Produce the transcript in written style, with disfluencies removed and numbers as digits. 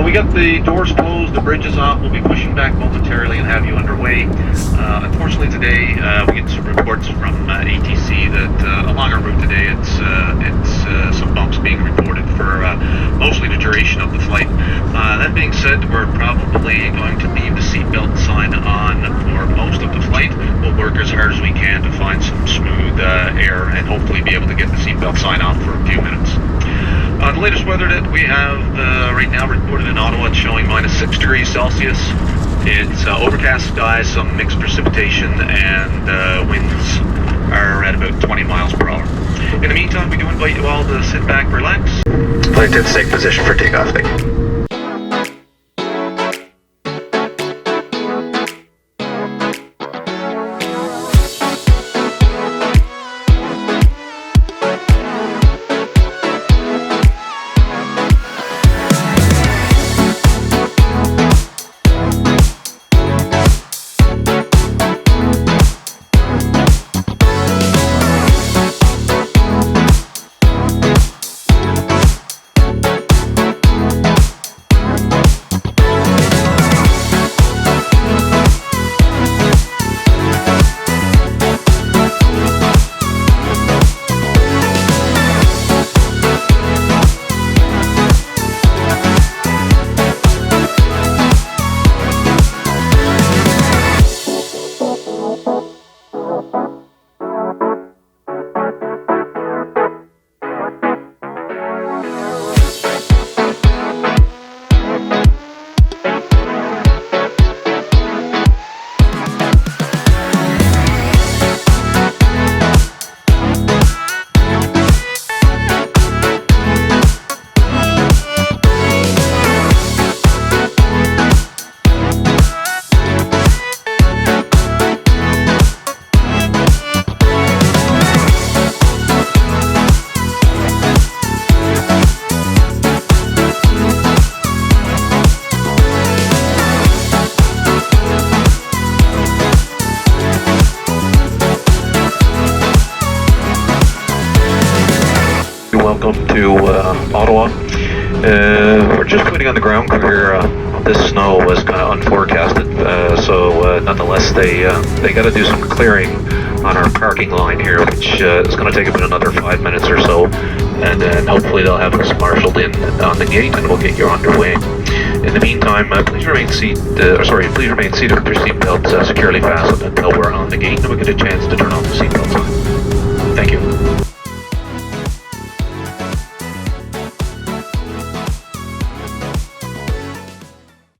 we got the doors closed, the bridge is off. We'll be pushing back momentarily and have you underway. Unfortunately today, we get some reports from ATC that along our route today, it's some bumps being reported for mostly the duration of the flight. That being said, we're probably going to leave the seatbelt sign on for most of the flight. We'll work as hard as we can to find some smooth air and hopefully be able to get the seatbelt sign off for a few minutes. The latest weather that we have right now reported in Ottawa, it's showing -6 degrees Celsius. It's overcast skies, some mixed precipitation, and winds are at about 20 miles per hour. In the meantime, we do invite you all to sit back, relax. Flight attendants take position for takeoff. Thank you. Welcome to Ottawa. We're just waiting on the ground crew here. This snow was kind of unforecasted, so nonetheless they got to do some clearing on our parking line here, which is going to take about another 5 minutes or so, and then hopefully they'll have us marshaled in on the gate and we'll get you underway. In the meantime, please remain seated with your seatbelts securely fastened until we're on the gate and we get a chance to turn off the seatbelts.